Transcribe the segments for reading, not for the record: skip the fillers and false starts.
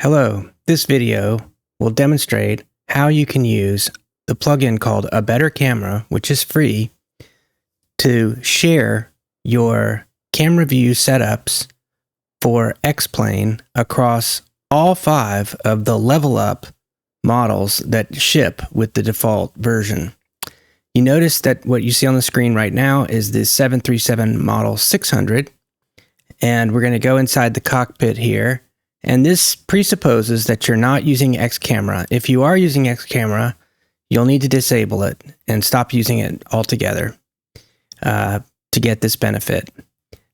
Hello, this video will demonstrate how you can use the plugin called A Better Camera, which is free, to share your camera view setups for X-Plane across all 5 of the LevelUp models that ship with the default version. You notice that what you see on the screen right now is the 737 model 600, and we're going to go inside the cockpit here. And this presupposes that you're not using X camera. If you are using X camera, you'll need to disable it and stop using it altogether to get this benefit.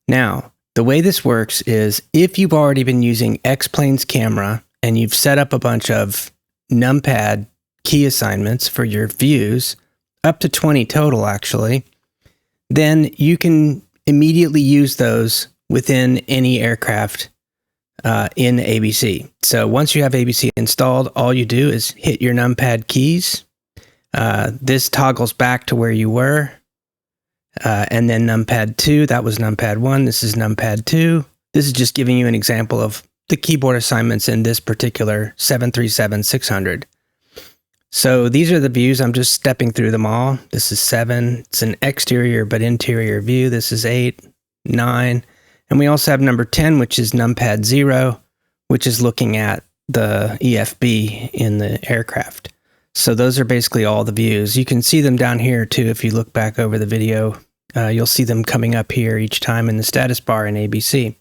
Now, the way this works is if you've already been using X-Plane's camera and you've set up a bunch of numpad key assignments for your views, up to 20 total actually, then you can immediately use those within any aircraft in ABC. So once you have ABC installed, all you do is hit your numpad keys. This toggles back to where you were. And then numpad 2, that was numpad 1. This is numpad 2. This is just giving you an example of the keyboard assignments in this particular 737-600. So these are the views. I'm just stepping through them all. This is 7. It's an exterior but interior view. This is 8, 9. And we also have number 10, which is numpad 0, which is looking at the EFB in the aircraft. So those are basically all the views. You can see them down here too. If you look back over the video, you'll see them coming up here each time in the status bar in ABC.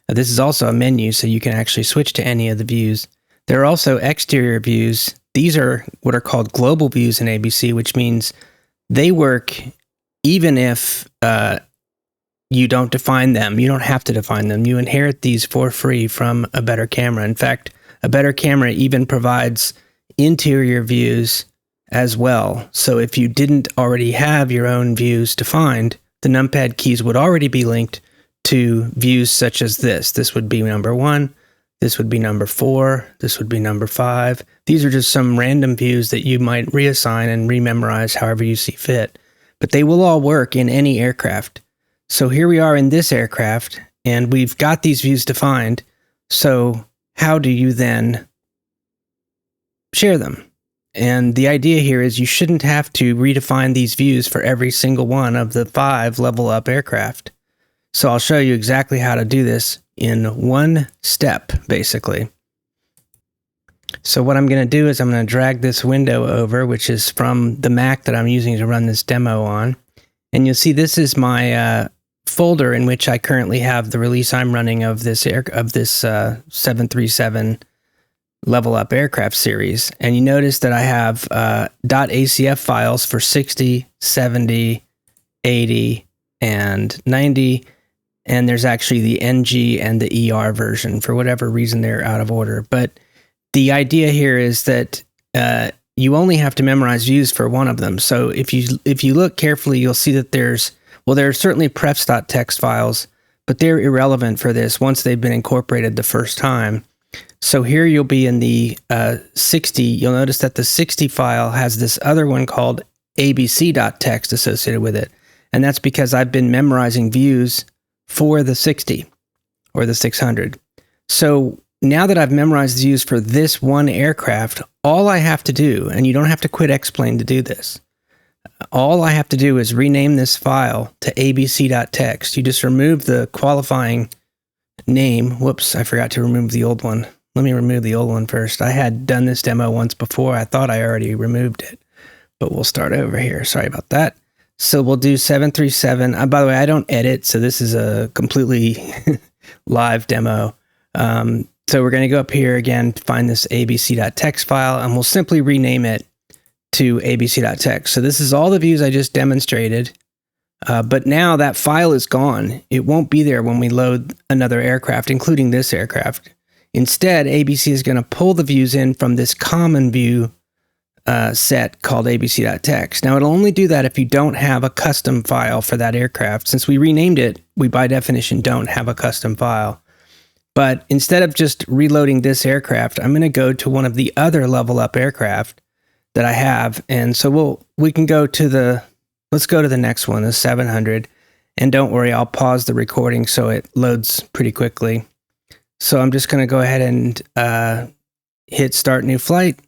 This is also a menu, so you can actually switch to any of the views. There are also exterior views. These are what are called global views in ABC, which means they work even if you don't define them. You don't have to define them. You inherit these for free from A Better Camera. In fact, A Better Camera even provides interior views as well. So if you didn't already have your own views defined, the numpad keys would already be linked to views such as this. This would be number 1. This would be number 4. This would be number 5. These are just some random views that you might reassign and rememorize however you see fit. But they will all work in any aircraft. So here we are in this aircraft, and we've got these views defined. So how do you then share them? And the idea here is you shouldn't have to redefine these views for every single one of the 5 LevelUp aircraft. So I'll show you exactly how to do this in one step, basically. So what I'm going to do is I'm going to drag this window over, which is from the Mac that I'm using to run this demo on. And you'll see this is my folder in which I currently have the release I'm running of this 737 LevelUp aircraft series. And you notice that I have .acf files for 60, 70, 80, and 90. And there's actually the NG and the ER version. For whatever reason, they're out of order. But the idea here is that you only have to memorize views for one of them. So if you look carefully, you'll see that there are certainly prefs.txt files, but they're irrelevant for this once they've been incorporated the first time. So here you'll be in the 60. You'll notice that the 60 file has this other one called abc.txt associated with it. And that's because I've been memorizing views for the 60 or the 600. So now that I've memorized views for this one aircraft, all I have to do, and you don't have to quit X-Plane to do this, all I have to do is rename this file to abc.txt. You just remove the qualifying name. Whoops, I forgot to remove the old one. Let me remove the old one first. I had done this demo once before. I thought I already removed it, but we'll start over here. Sorry about that. So we'll do 737. By the way, I don't edit, so this is a completely live demo. So we're going to go up here again to find this abc.txt file, and we'll simply rename it to abc.txt. So this is all the views I just demonstrated, but now that file is gone. It won't be there when we load another aircraft, including this aircraft. Instead, ABC is going to pull the views in from this common view set called abc.txt. Now, it'll only do that if you don't have a custom file for that aircraft. Since we renamed it, we by definition don't have a custom file. But instead of just reloading this aircraft, I'm going to go to one of the other LevelUp aircraft that I have. And so we can go to let's go to the next one, the 700. And don't worry, I'll pause the recording so it loads pretty quickly. So I'm just going to go ahead and hit start new flight,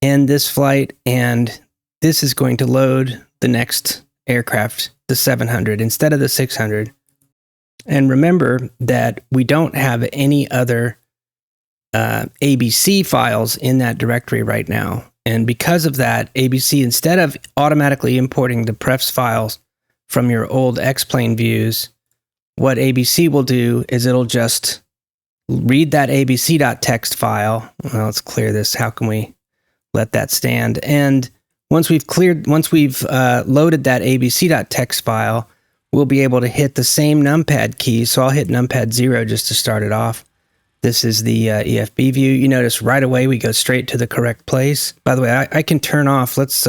end this flight, and this is going to load the next aircraft, the 700, instead of the 600. And remember that we don't have any other ABC files in that directory right now. And because of that, ABC, instead of automatically importing the prefs files from your old X-plane views, what ABC will do is it'll just read that abc.txt file. Well, let's clear this. How can we let that stand? And once we've loaded that abc.txt file, we'll be able to hit the same numpad key. So I'll hit numpad 0 just to start it off. This is the EFB view. You notice right away we go straight to the correct place. By the way, I can turn off. Let's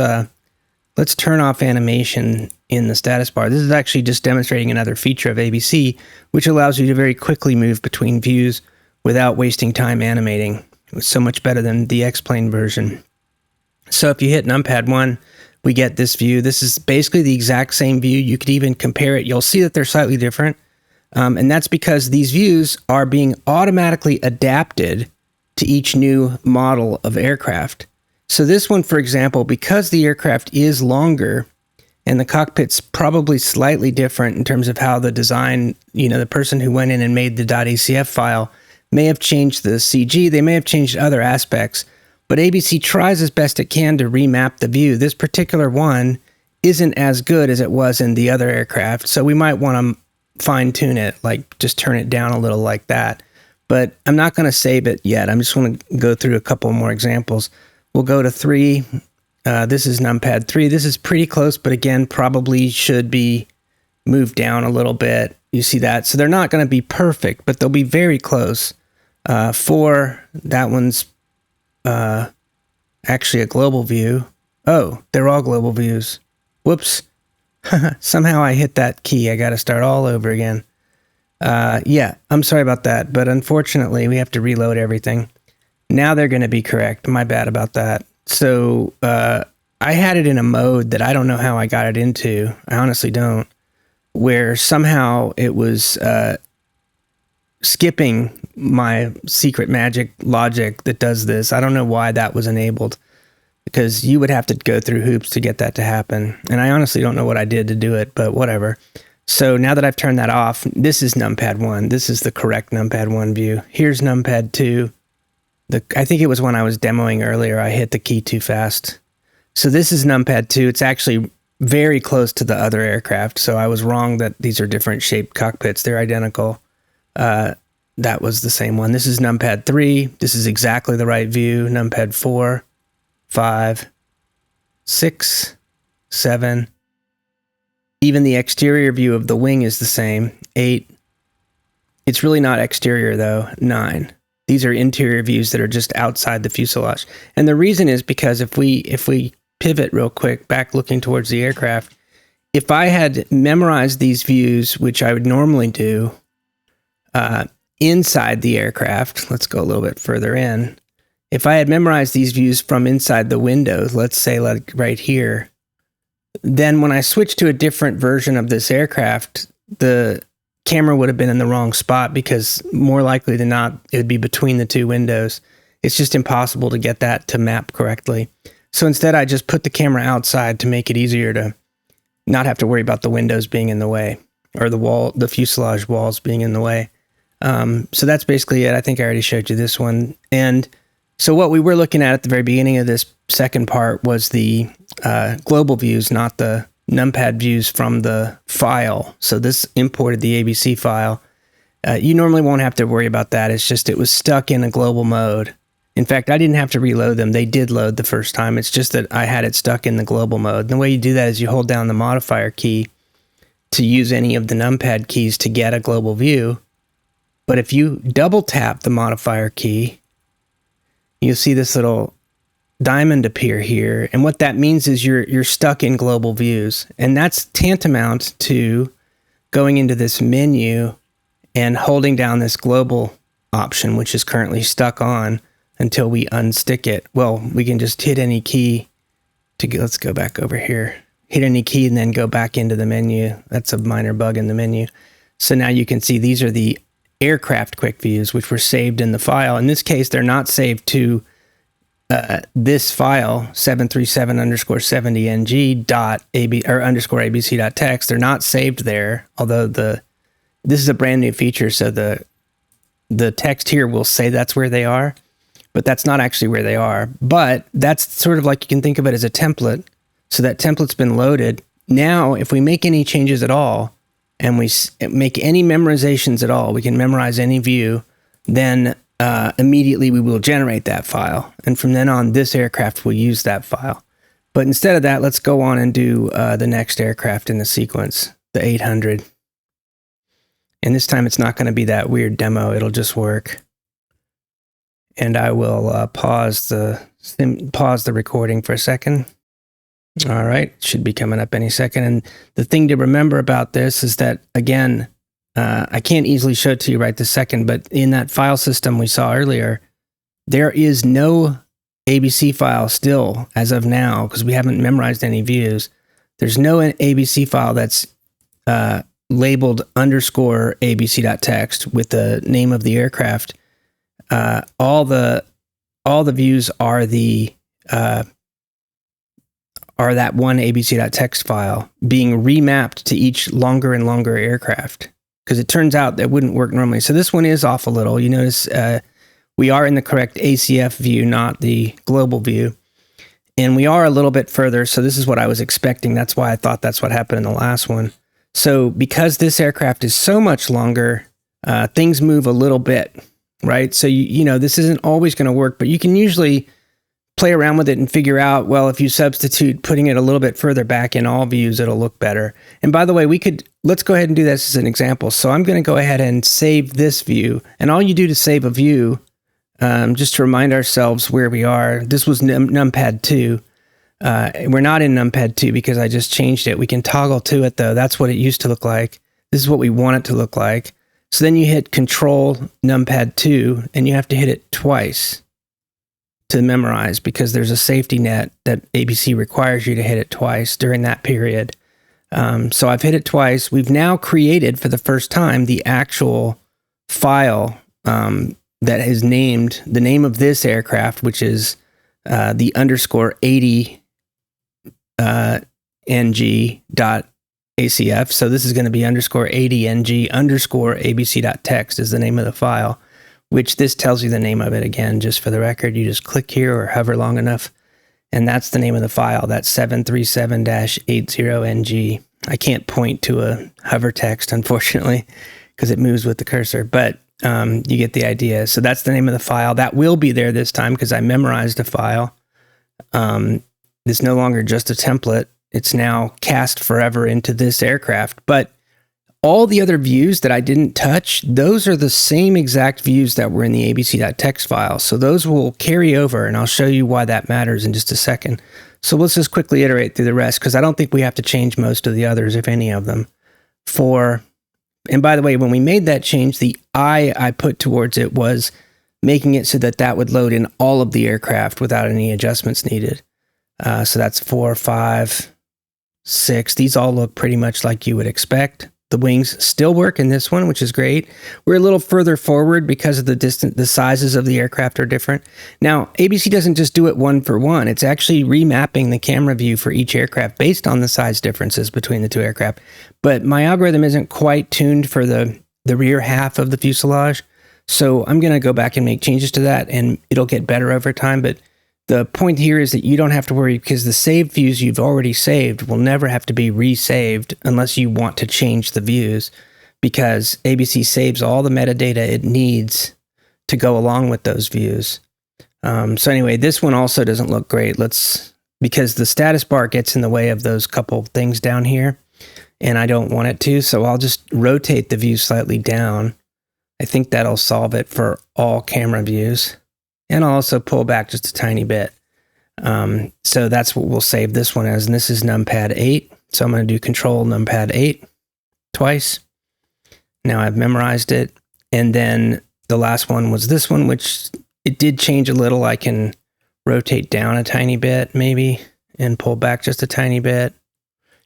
turn off animation in the status bar. This is actually just demonstrating another feature of ABC, which allows you to very quickly move between views without wasting time animating. It was so much better than the X-plane version. So if you hit numpad 1, we get this view. This is basically the exact same view. You could even compare it. You'll see that they're slightly different. And that's because these views are being automatically adapted to each new model of aircraft. So this one, for example, because the aircraft is longer and the cockpit's probably slightly different in terms of how the design, the person who went in and made the .acf file may have changed the CG, they may have changed other aspects, but ABC tries as best it can to remap the view. This particular one isn't as good as it was in the other aircraft, so we might want to fine-tune it, like just turn it down a little like that. But I'm not going to save it yet. I just want to go through a couple more examples. We'll go to 3. This is numpad 3. This is pretty close, but again, probably should be moved down a little bit. You see that? So they're not going to be perfect, but they'll be very close. 4, that one's actually a global view. Oh, they're all global views. Whoops. Somehow I hit that key. I got to start all over again. Yeah, I'm sorry about that, but unfortunately we have to reload everything. Now they're going to be correct. My bad about that. So I had it in a mode that I don't know how I got it into. I honestly don't. Where somehow it was skipping my secret magic logic that does this. I don't know why that was enabled, because you would have to go through hoops to get that to happen. And I honestly don't know what I did to do it, but whatever. So now that I've turned that off, this is numpad 1. This is the correct numpad 1 view. Here's numpad 2. I think it was when I was demoing earlier, I hit the key too fast. So this is numpad 2. It's actually very close to the other aircraft. So I was wrong that these are different shaped cockpits. They're identical. That was the same one. This is numpad 3. This is exactly the right view. Numpad 4, 5, 6, 7. Even the exterior view of the wing is the same. 8. It's really not exterior though. 9. These are interior views that are just outside the fuselage. And the reason is because if we pivot real quick, back looking towards the aircraft, if I had memorized these views, which I would normally do, inside the aircraft, let's go a little bit further in. If I had memorized these views from inside the windows, let's say like right here, then when I switched to a different version of this aircraft, the camera would have been in the wrong spot, because more likely than not, it would be between the two windows. It's just impossible to get that to map correctly. So instead, I just put the camera outside to make it easier to not have to worry about the windows being in the way, or the fuselage walls being in the way. So that's basically it. I think I already showed you this one. And so what we were looking at the very beginning of this second part was the global views, not the numpad views from the file. So this imported the ABC file. You normally won't have to worry about that. It's just it was stuck in a global mode. In fact, I didn't have to reload them. They did load the first time. It's just that I had it stuck in the global mode. And the way you do that is you hold down the modifier key to use any of the numpad keys to get a global view. But if you double tap the modifier key, you'll see this little diamond appear here. And what that means is you're stuck in global views. And that's tantamount to going into this menu and holding down this global option, which is currently stuck on until we unstick it. Well, we can just hit any key let's go back over here. Hit any key and then go back into the menu. That's a minor bug in the menu. So now you can see these are the aircraft quick views, which were saved in the file. In this case, they're not saved to this file 737_70ng dot ab or underscore abc.txt. They're not saved there, although this is a brand new feature, so the text here will say that's where they are, but that's not actually where they are. But that's sort of like, you can think of it as a template. So that template's been loaded. Now, if we make any changes at all, and we make any memorizations at all, we can memorize any view, then immediately we will generate that file. And from then on, this aircraft will use that file. But instead of that, let's go on and do the next aircraft in the sequence, the 800. And this time it's not going to be that weird demo. It'll just work. And I will pause the recording for a second. All right, should be coming up any second. And the thing to remember about this is that, again, I can't easily show it to you right this second, but in that file system we saw earlier, there is no ABC file still as of now, because we haven't memorized any views. There's no ABC file that's labeled underscore abc.txt with the name of the aircraft. All the views are that one abc.txt file being remapped to each longer and longer aircraft, because it turns out that wouldn't work normally. So this one is off a little. You notice we are in the correct ACF view, not the global view. And we are a little bit further, so this is what I was expecting. That's why I thought that's what happened in the last one. So because this aircraft is so much longer, things move a little bit, right? So, you know, this isn't always going to work, but you can usually play around with it and figure out, well, if you substitute putting it a little bit further back in all views, it'll look better. And by the way, let's go ahead and do this as an example. So I'm going to go ahead and save this view. And all you do to save a view, just to remind ourselves where we are, this was numpad 2. We're not in numpad 2 because I just changed it. We can toggle to it though. That's what it used to look like. This is what we want it to look like. So then you hit Control numpad 2 and you have to hit it twice to memorize, because there's a safety net that ABC requires you to hit it twice during that period. So I've hit it twice. We've now created for the first time the actual file that is named the name of this aircraft, which is the underscore 80 ng.acf. So this is going to be underscore 80 ng underscore abc.txt is the name of the file, which this tells you the name of it again, just for the record. You just click here or hover long enough, and that's the name of the file. That's 737-80ng. I can't point to a hover text, unfortunately, because it moves with the cursor, but you get the idea. So that's the name of the file. That will be there this time because I memorized a file. It's no longer just a template. It's now cast forever into this aircraft. But all the other views that I didn't touch, those are the same exact views that were in the abc.txt file. So those will carry over, and I'll show you why that matters in just a second. So let's just quickly iterate through the rest, because I don't think we have to change most of the others, if any of them. And by the way, when we made that change, the I put towards it was making it so that that would load in all of the aircraft without any adjustments needed. So that's 4, 5, 6. These all look pretty much like you would expect. The wings still work in this one, which is great. We're a little further forward because of the sizes of the aircraft are different. Now, ABC doesn't just do it one for one. It's actually remapping the camera view for each aircraft based on the size differences between the two aircraft. But my algorithm isn't quite tuned for the rear half of the fuselage. So I'm going to go back and make changes to that, and it'll get better over time. But the point here is that you don't have to worry, because the saved views you've already saved will never have to be resaved unless you want to change the views, because ABC saves all the metadata it needs to go along with those views. So anyway, this one also doesn't look great. Because the status bar gets in the way of those couple things down here, and I don't want it to, so I'll just rotate the view slightly down. I think that'll solve it for all camera views. And I'll also pull back just a tiny bit. So that's what we'll save this one as. And this is numpad 8. So I'm going to do Control numpad 8 twice. Now I've memorized it. And then the last one was this one, which it did change a little. I can rotate down a tiny bit maybe and pull back just a tiny bit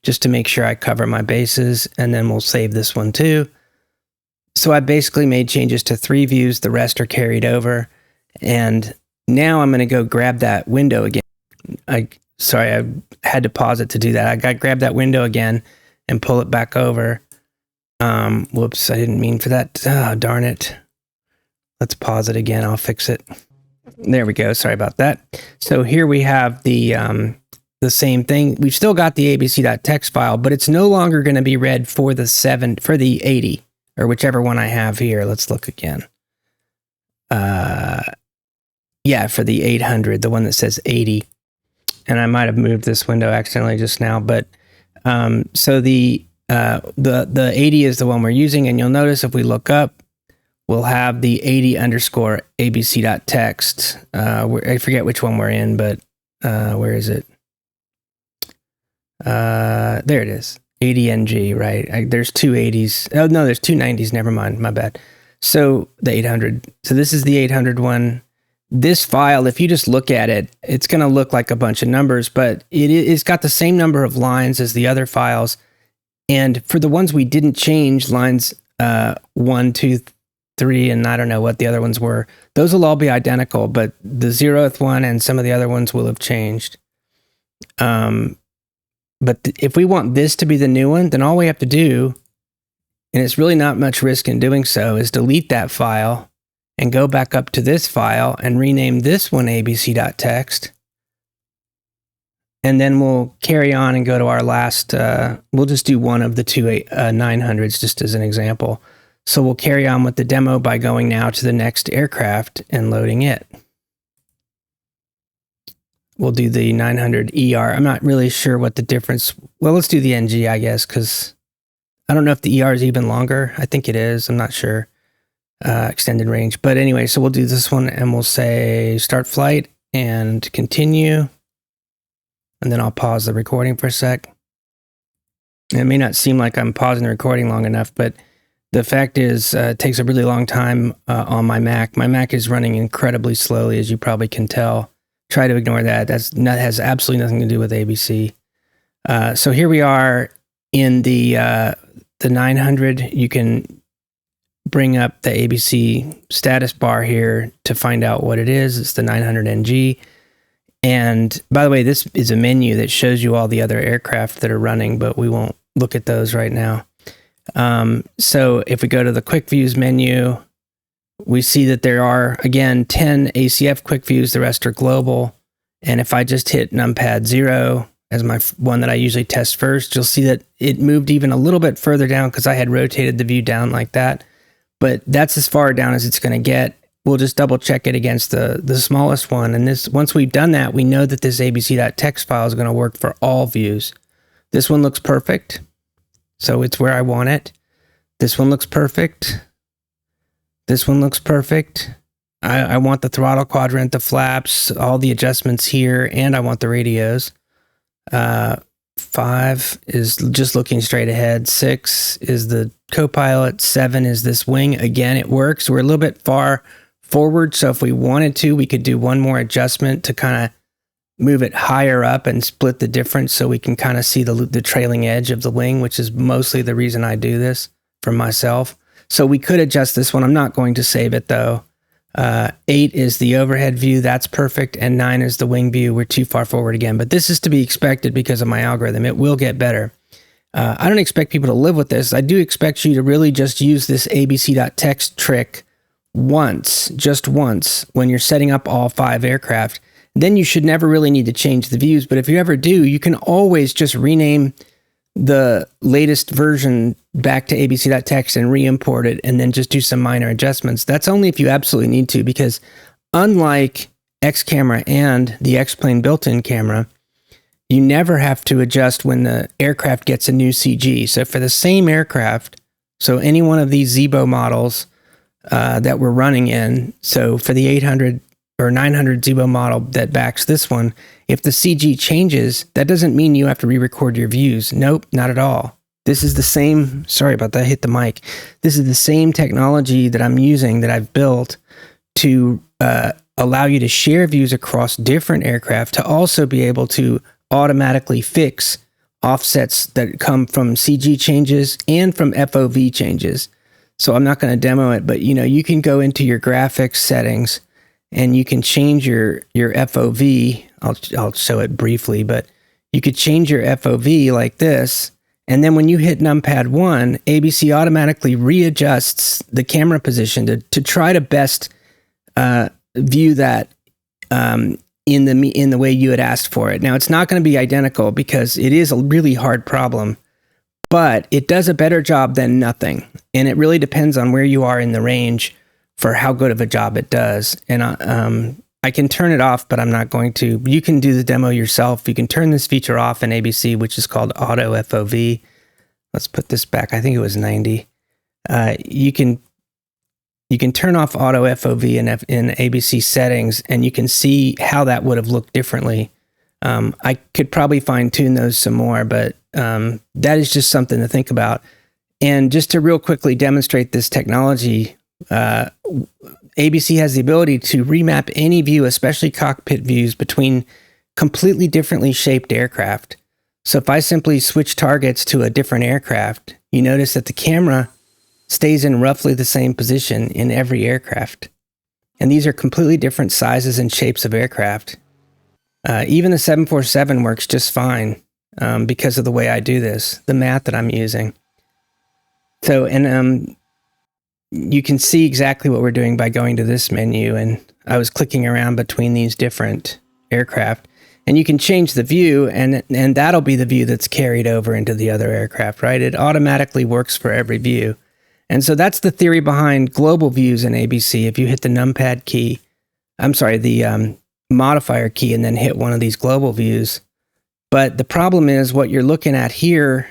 just to make sure I cover my bases. And then we'll save this one too. So so I basically made changes to 3 views. The rest are carried over. And now I'm going to go grab that window again. Sorry, I had to pause it to do that. I got to grab that window again and pull it back over. Whoops, I didn't mean for that. Oh, darn it. Let's pause it again. I'll fix it. There we go. Sorry about that. So here we have the same thing. We've still got the abc.txt file, but it's no longer going to be read for the 80 or whichever one I have here. Let's look again. Yeah, for the 800, the one that says 80. And I might have moved this window accidentally just now, but so the 80 is the one we're using, and you'll notice if we look up, we'll have the 80 underscore abc.txt. I forget which one we're in, but where is it? There it is. 80NG, right? There's 2 80s. Oh, no, there's 2 90s. Never mind. My bad. So the 800. So this is the 800 one. This file, if you just look at it, it's going to look like a bunch of numbers, but it's got the same number of lines as the other files. And for the ones we didn't change, lines 1, 2, 3, and I don't know what the other ones were, those will all be identical, but the 0th one and some of the other ones will have changed. But if we want this to be the new one, then all we have to do, and it's really not much risk in doing so, is delete that file and go back up to this file and rename this one abc.txt. And then we'll carry on and go to our last, we'll just do one of the 2 900s just as an example. So we'll carry on with the demo by going now to the next aircraft and loading it. We'll do the 900 ER. I'm not really sure what the difference, well, let's do the NG, I guess, because I don't know if the ER is even longer. I think it is, I'm not sure. Extended range. But anyway, so we'll do this one and we'll say start flight and continue. And then I'll pause the recording for a sec. It may not seem like I'm pausing the recording long enough, but the fact is it takes a really long time on my Mac. My Mac is running incredibly slowly, as you probably can tell. Try to ignore that. That has absolutely nothing to do with ABC. So here we are in the 900. You can bring up the ABC status bar here to find out what it is. It's the 900NG. And by the way, this is a menu that shows you all the other aircraft that are running, but we won't look at those right now. So if we go to the quick views menu, we see that there are, again, 10 ACF quick views. The rest are global. And if I just hit numpad 0 as my one that I usually test first, you'll see that it moved even a little bit further down because I had rotated the view down like that. But that's as far down as it's going to get. We'll just double check it against the smallest one. And this, once we've done that, we know that this abc.txt file is going to work for all views. This one looks perfect. So it's where I want it. This one looks perfect. This one looks perfect. I want the throttle quadrant, the flaps, all the adjustments here, and I want the radios. 5 is just looking straight ahead. 6 is the co-pilot. 7 is this wing. Again, it works. We're a little bit far forward, so if we wanted to, we could do one more adjustment to kind of move it higher up and split the difference so we can kind of see the trailing edge of the wing, which is mostly the reason I do this for myself. So we could adjust this one. I'm not going to save it though. 8 is the overhead view. That's perfect. And 9 is the wing view. We're too far forward again, but this is to be expected because of my algorithm. It will get better. I don't expect people to live with this. I do expect you to really just use this abc.txt trick once, just once, when you're setting up all 5 aircraft. Then you should never really need to change the views. But if you ever do, you can always just rename the latest version back to abc.txt and re-import it and then just do some minor adjustments. That's only if you absolutely need to, because unlike X camera and the X-Plane built-in camera, you never have to adjust when the aircraft gets a new CG. So for the same aircraft, so any one of these Zibo models that we're running in, so for the 800 or 900 Zibo model that backs this one, if the CG changes, that doesn't mean you have to re-record your views. Nope, not at all. This is the same, sorry about that, I hit the mic. This is the same technology that I'm using, that I've built to allow you to share views across different aircraft, to also be able to automatically fix offsets that come from CG changes and from FOV changes. So I'm not going to demo it, but you can go into your graphics settings and you can change your FOV. I'll show it briefly, but you could change your FOV like this. And then when you hit numpad 1, ABC automatically readjusts the camera position to try to best view that in the way you had asked for it. Now, it's not going to be identical because it is a really hard problem, but it does a better job than nothing. And it really depends on where you are in the range for how good of a job it does. And I can turn it off, but I'm not going to. You can do the demo yourself. You can turn this feature off in ABC, which is called Auto FOV. Let's put this back. I think it was 90. You can turn off Auto FOV in ABC settings, and you can see how that would have looked differently. I could probably fine tune those some more, but that is just something to think about. And just to real quickly demonstrate this technology, ABC has the ability to remap any view, especially cockpit views, between completely differently shaped aircraft. So if I simply switch targets to a different aircraft, you notice that the camera stays in roughly the same position in every aircraft. And these are completely different sizes and shapes of aircraft. Even the 747 works just fine because of the way I do this, the math that I'm using. So, and you can see exactly what we're doing by going to this menu, and I was clicking around between these different aircraft, and you can change the view, and that'll be the view that's carried over into the other aircraft, right? It automatically works for every view. And so that's the theory behind global views in ABC. If you hit the numpad key, the modifier key, and then hit one of these global views. But the problem is what you're looking at here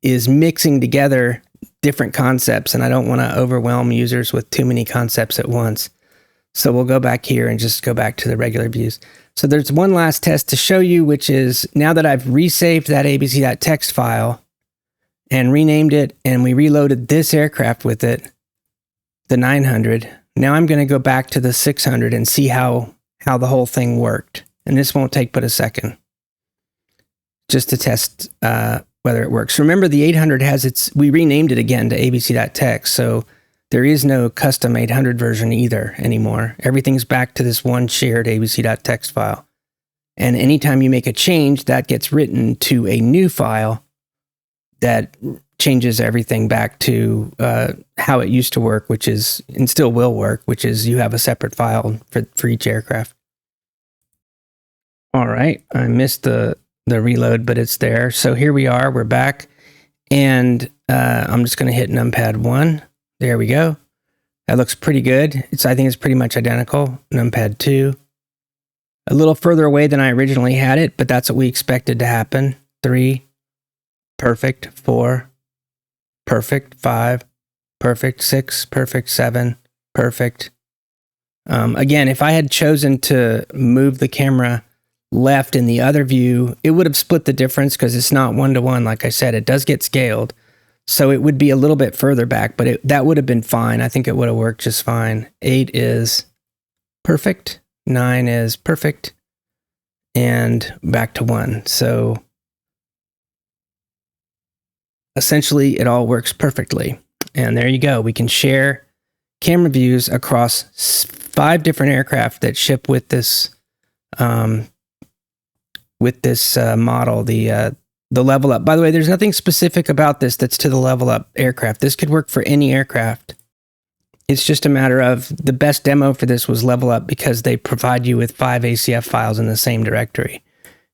is mixing together different concepts, and I don't want to overwhelm users with too many concepts at once. So we'll go back here and just go back to the regular views. So there's one last test to show you, which is now that I've resaved that abc.txt file and renamed it, and we reloaded this aircraft with it, the 900, now I'm going to go back to the 600 and see how the whole thing worked. And this won't take but a second just to test whether it works. Remember, the 800 we renamed it again to abc.txt, so there is no custom 800 version either anymore. Everything's back to this one shared abc.txt file. And anytime you make a change, that gets written to a new file that changes everything back to how it used to work, which is, and still will work, which is you have a separate file for each aircraft. All right, I missed the reload, but it's there. So here we are, we're back, and I'm just going to hit numpad 1. There we go. That looks pretty good. I think it's pretty much identical. Numpad 2. A little further away than I originally had it, but that's what we expected to happen. 3. Perfect. 4. Perfect. 5. Perfect. 6. Perfect. 7. Perfect. Again, if I had chosen to move the camera left in the other view, it would have split the difference because it's not 1-to-1. Like I said, it does get scaled. So it would be a little bit further back, but that would have been fine. I think it would have worked just fine. 8 is perfect. 9 is perfect. And back to 1. So essentially, it all works perfectly. And there you go. We can share camera views across 5 different aircraft that ship with this model, the LevelUp. By the way, there's nothing specific about this that's to the LevelUp aircraft. This could work for any aircraft. It's just a matter of the best demo for this was LevelUp because they provide you with 5 ACF files in the same directory.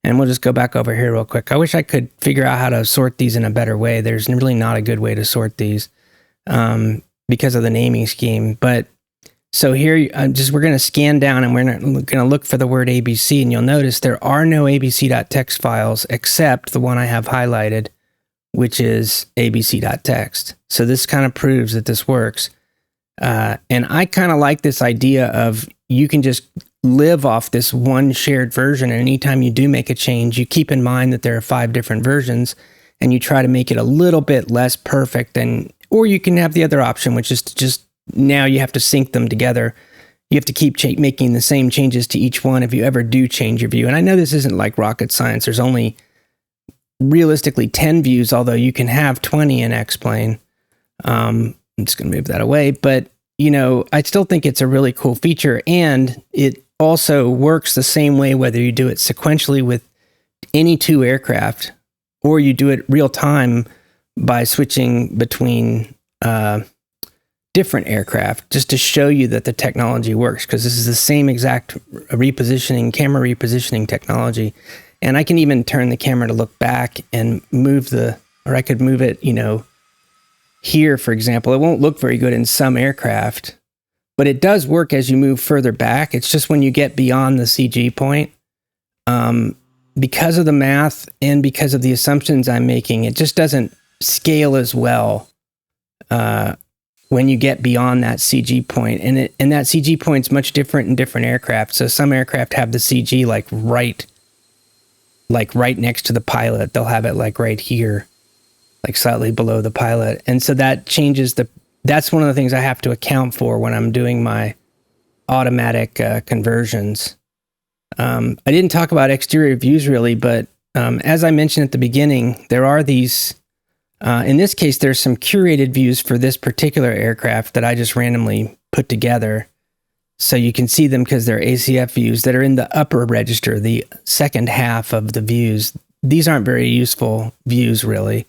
And we'll just go back over here real quick. I wish I could figure out how to sort these in a better way. There's really not a good way to sort these because of the naming scheme. But so here, we're going to scan down and we're going to look for the word ABC, and you'll notice there are no abc.txt files except the one I have highlighted, which is abc.txt. So this kind of proves that this works. And I kind of like this idea of you can just live off this one shared version, and anytime you do make a change, you keep in mind that there are 5 different versions, and you try to make it a little bit less perfect, or you can have the other option, which is to just now you have to sync them together. You have to keep making the same changes to each one if you ever do change your view. And I know this isn't like rocket science. There's only realistically 10 views, although you can have 20 in X-Plane. I'm just going to move that away. But, you know, I still think it's a really cool feature. And it also works the same way whether you do it sequentially with any two aircraft or you do it real time by switching between different aircraft, just to show you that the technology works, because this is the same exact camera repositioning technology. And I can even turn the camera to look back and I could move it, you know, here, for example. It won't look very good in some aircraft, but it does work as you move further back. It's just when you get beyond the CG point, because of the math and because of the assumptions I'm making, it just doesn't scale as well when you get beyond that CG point. And that CG point's much different in different aircraft. So some aircraft have the CG like right next to the pilot. They'll have it like right here, like slightly below the pilot. And so that changes that's one of the things I have to account for when I'm doing my automatic conversions. I didn't talk about exterior views really, but as I mentioned at the beginning, there are these, in this case, there's some curated views for this particular aircraft that I just randomly put together. So you can see them because they're ACF views that are in the upper register, the second half of the views. These aren't very useful views really,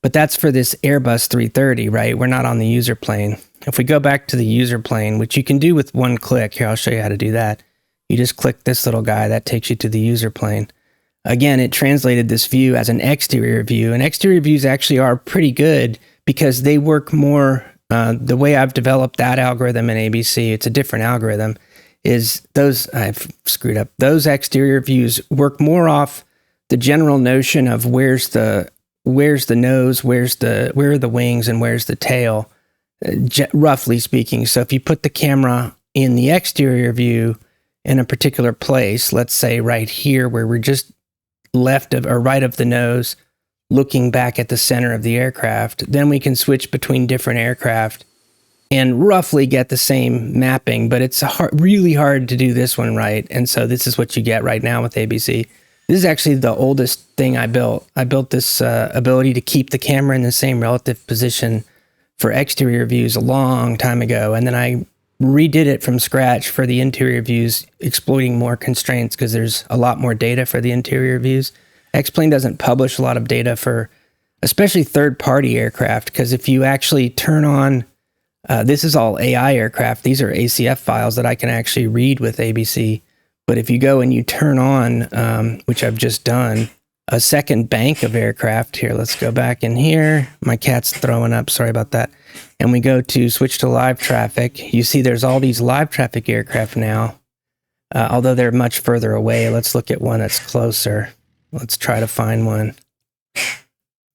but that's for this Airbus 330, right? We're not on the user plane. If we go back to the user plane, which you can do with one click, here, I'll show you how to do that. You just click this little guy, that takes you to the user plane. Again, it translated this view as an exterior view, and exterior views actually are pretty good because they work more, the way I've developed that algorithm in ABC, it's a different algorithm, is I've screwed up, those exterior views work more off the general notion of where's the nose, where are the wings, and where's the tail, roughly speaking. So if you put the camera in the exterior view in a particular place, let's say right here where we're just left of or right of the nose, looking back at the center of the aircraft, then we can switch between different aircraft and roughly get the same mapping, but it's really hard to do this one right. And so this is what you get right now with ABC. This is actually the oldest thing I built. I built this ability to keep the camera in the same relative position for exterior views a long time ago. And then I redid it from scratch for the interior views, exploiting more constraints because there's a lot more data for the interior views. X-Plane doesn't publish a lot of data for especially third-party aircraft, because if you actually turn on, this is all AI aircraft. These are ACF files that I can actually read with ABC. But if you go and you turn on, which I've just done, a second bank of aircraft, here, let's go back in here. My cat's throwing up, sorry about that. And we go to switch to live traffic. You see there's all these live traffic aircraft now, although they're much further away. Let's look at one that's closer. Let's try to find one.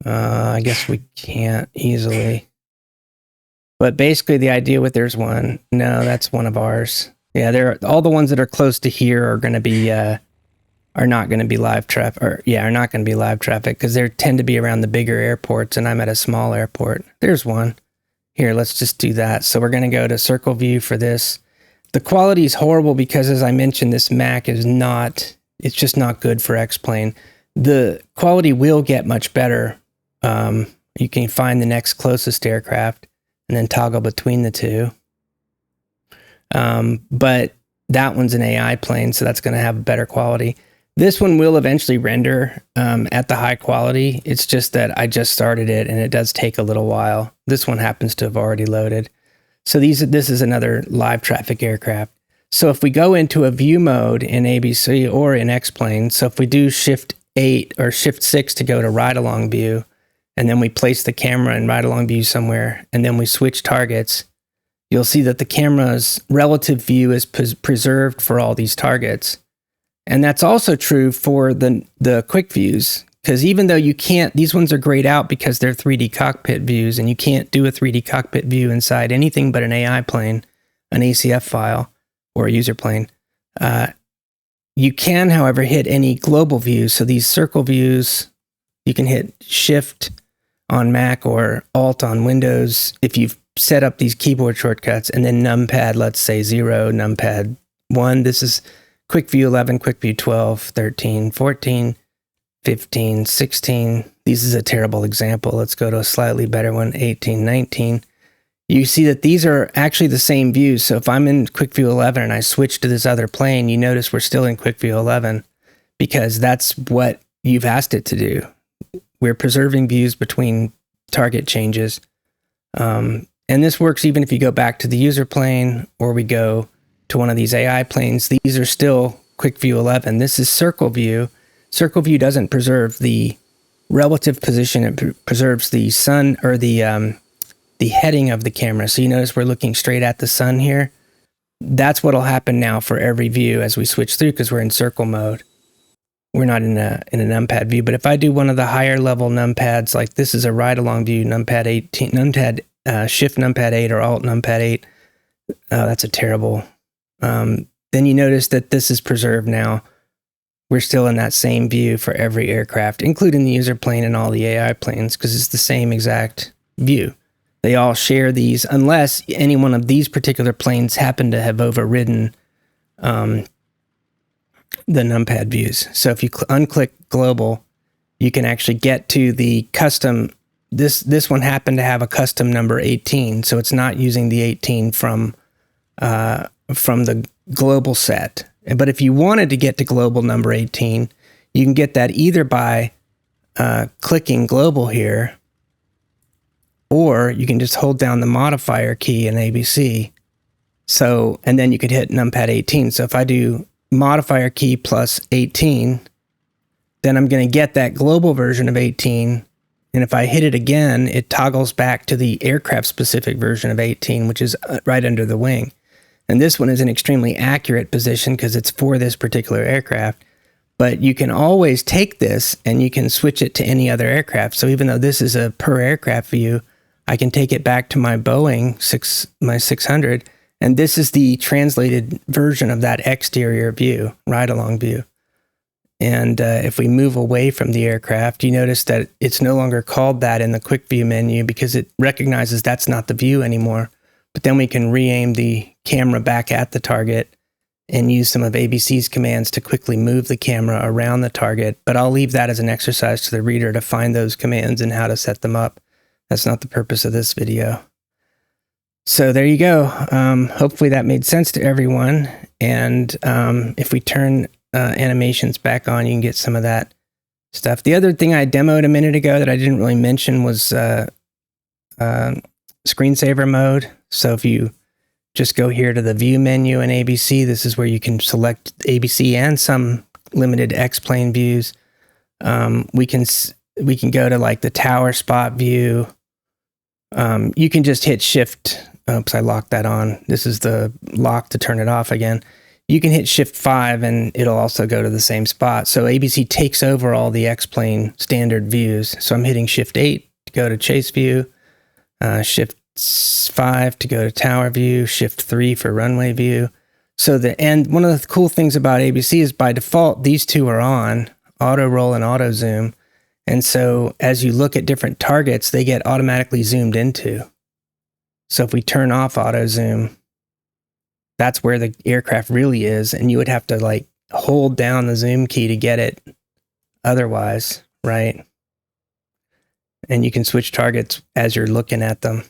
I guess we can't easily. But basically the idea with there's one. No, that's one of ours. Yeah, all the ones that are close to here are going to be are not going to be live traffic. Are not going to be live traffic because they tend to be around the bigger airports, and I'm at a small airport. There's one. Here, let's just do that. So we're going to go to circle view for this. The quality is horrible because, as I mentioned, this Mac is not. It's just not good for X-Plane. The quality will get much better. You can find the next closest aircraft and then toggle between the two. But that one's an AI plane, so that's going to have better quality. This one will eventually render at the high quality. It's just that I just started it, and it does take a little while. This one happens to have already loaded. So this is another live traffic aircraft. So if we go into a view mode in ABC or in X-Plane, so if we do Shift 8 or Shift 6 to go to ride-along view, and then we place the camera in ride-along view somewhere, and then we switch targets, you'll see that the camera's relative view is preserved for all these targets. And that's also true for the quick views, because even though you can't, these ones are grayed out because they're 3D cockpit views, and you can't do a 3D cockpit view inside anything but an AI plane, an ACF file, or a user plane. You can, however, hit any global views. So these circle views, you can hit Shift on Mac or Alt on Windows if you've set up these keyboard shortcuts, and then numpad, let's say 0, numpad 1. This is quick view 11, quick view 12, 13, 14, 15, 16, This is a terrible example. Let's go to a slightly better one, 18, 19. You see that these are actually the same views. So if I'm in Quick View 11 and I switch to this other plane, you notice we're still in Quick View 11 because that's what you've asked it to do. We're preserving views between target changes. And this works even if you go back to the user plane or we go to one of these AI planes. These are still Quick View 11. This is Circle View. Circle View doesn't preserve the relative position. It preserves the sun or the heading of the camera. So you notice we're looking straight at the sun here. That's what'll happen now for every view as we switch through because we're in circle mode. We're not in a numpad view, but if I do one of the higher level numpads, like this is a ride along view, numpad 18, shift numpad 8 or alt numpad 8. That's a terrible. Then you notice that this is preserved now. We're still in that same view for every aircraft, including the user plane and all the AI planes, because it's the same exact view. They all share these, unless any one of these particular planes happen to have overridden the numpad views. So if you unclick global, you can actually get to the custom. This one happened to have a custom number 18, so it's not using the 18 from the global set. But if you wanted to get to global number 18, you can get that either by clicking global here, or you can just hold down the modifier key in ABC. So, and then you could hit numpad 18. So if I do modifier key plus 18, then I'm going to get that global version of 18. And if I hit it again, it toggles back to the aircraft specific version of 18, which is right under the wing. And this one is an extremely accurate position because it's for this particular aircraft. But you can always take this and you can switch it to any other aircraft. So even though this is a per aircraft view, I can take it back to my Boeing, my 600, and this is the translated version of that exterior view, ride-along view. And if we move away from the aircraft, you notice that it's no longer called that in the quick view menu because it recognizes that's not the view anymore. But then we can re-aim the camera back at the target and use some of ABC's commands to quickly move the camera around the target. But I'll leave that as an exercise to the reader to find those commands and how to set them up. That's not the purpose of this video. So there you go. Hopefully that made sense to everyone. And if we turn animations back on, you can get some of that stuff. The other thing I demoed a minute ago that I didn't really mention was screensaver mode. So if you just go here to the view menu in ABC, this is where you can select ABC and some limited X-plane views. We can go to like the tower spot view. You can just hit shift. Oops, I locked that on. This is the lock to turn it off again. You can hit shift 5 and it'll also go to the same spot. So ABC takes over all the X-plane standard views. So I'm hitting shift 8 to go to chase view, shift 5 to go to tower view, shift 3 for runway view. So and one of the cool things about ABC is by default, these two are on, auto roll and auto zoom. And so as you look at different targets, they get automatically zoomed into. So if we turn off auto zoom, that's where the aircraft really is. And you would have to like hold down the zoom key to get it otherwise, right? And you can switch targets as you're looking at them.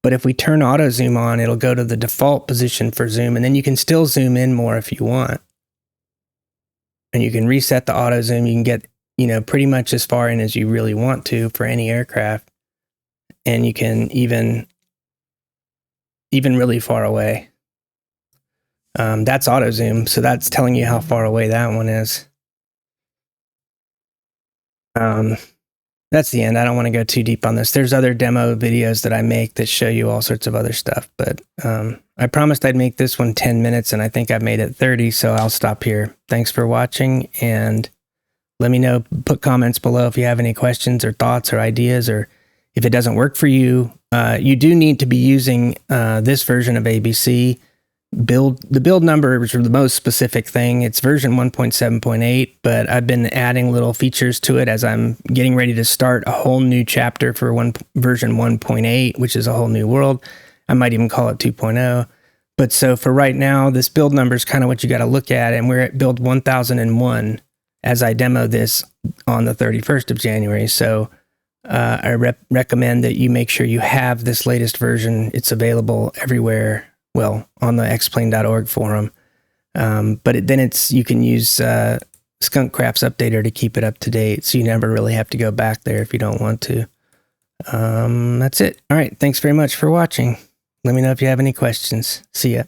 But if we turn auto zoom on, it'll go to the default position for zoom. And then you can still zoom in more if you want. And you can reset the auto zoom. You can get, pretty much as far in as you really want to for any aircraft. And you can even really far away. That's auto zoom. So that's telling you how far away that one is. That's the end. I don't want to go too deep on this. There's other demo videos that I make that show you all sorts of other stuff. But I promised I'd make this one 10 minutes, and I think I've made it 30, so I'll stop here. Thanks for watching, and let me know. Put comments below if you have any questions or thoughts or ideas, or if it doesn't work for you. You do need to be using this version of ABC. The build number is the most specific thing. It's version 1.7.8, but I've been adding little features to it as I'm getting ready to start a whole new chapter for version 1.8, which is a whole new world. I might even call it 2.0. But so for right now, this build number is kind of what you got to look at, and we're at build 1001. as I demo this on the 31st of January. So I recommend that you make sure you have this latest version. It's available everywhere, well, on the xplane.org forum. But you can use Skunkcraft's updater to keep it up to date, so you never really have to go back there if you don't want to. That's it. All right. Thanks very much for watching. Let me know if you have any questions. See ya.